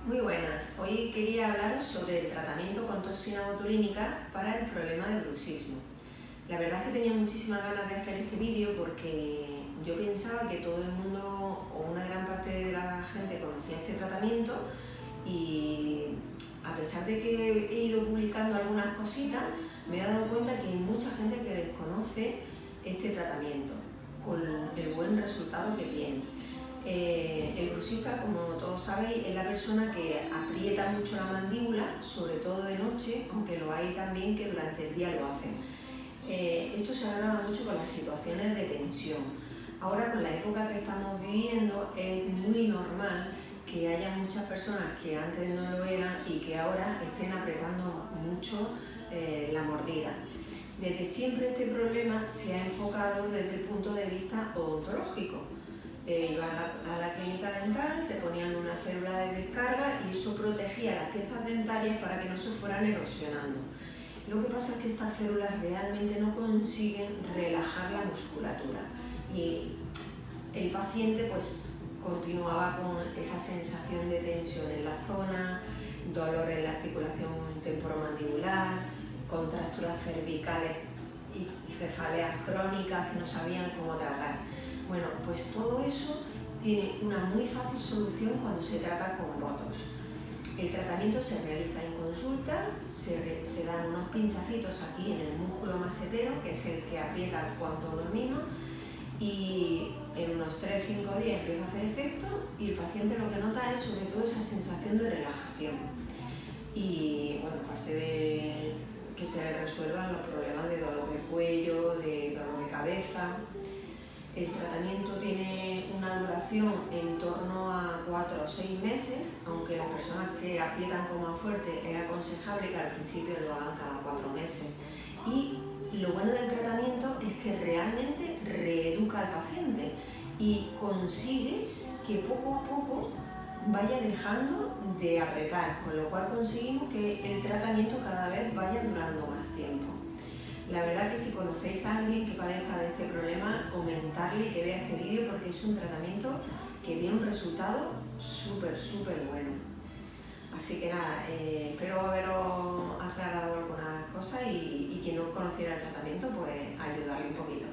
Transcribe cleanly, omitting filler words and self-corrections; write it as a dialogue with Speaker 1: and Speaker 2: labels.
Speaker 1: Muy buenas. Hoy quería hablaros sobre el tratamiento con toxina botulínica para el problema del bruxismo. La verdad es que tenía muchísimas ganas de hacer este vídeo porque yo pensaba que todo el mundo o una gran parte de la gente conocía este tratamiento y a pesar de que he ido publicando algunas cositas, me he dado cuenta que hay mucha gente que desconoce este tratamiento con el buen resultado que tiene. El bruxista, como todos sabéis, es la persona que aprieta mucho la mandíbula, sobre todo de noche, aunque lo hay también que durante el día lo hacen. Esto se agrava mucho con las situaciones de tensión. Ahora, con la época que estamos viviendo, es muy normal que haya muchas personas que antes no lo eran y que ahora estén apretando mucho la mordida. Desde siempre este problema se ha enfocado desde el punto de vista odontológico. Ibas a la clínica dental, te ponían una férula de descarga y eso protegía las piezas dentarias para que no se fueran erosionando. Lo que pasa es que estas férulas realmente no consiguen relajar la musculatura y el paciente pues continuaba con esa sensación de tensión en la zona, dolor en la articulación temporomandibular, contracturas cervicales y cefaleas crónicas que no sabían cómo tratar. Bueno, pues todo eso tiene una muy fácil solución cuando se trata con botox. El tratamiento se realiza en consulta, se dan unos pinchacitos aquí en el músculo masetero, que es el que aprieta cuando dormimos, y en unos 3-5 días empieza a hacer efecto y el paciente lo que nota es sobre todo esa sensación de relajación. Y bueno, aparte de que se resuelvan los problemas de dolor de cuello, de dolor de cabeza. El tratamiento tiene una duración en torno a 4 o 6 meses, aunque las personas que aprietan con más fuerte es aconsejable que al principio lo hagan cada 4 meses. Y lo bueno del tratamiento es que realmente reeduca al paciente y consigue que poco a poco vaya dejando de apretar, con lo cual conseguimos que el tratamiento cada vez vaya durando más tiempo. La verdad que si conocéis a alguien que padezca de este problema, comentarle y que vea este vídeo porque es un tratamiento que tiene un resultado súper bueno. Así que nada, espero haberos aclarado algunas cosas y quien no conociera el tratamiento, pues ayudarle un poquito.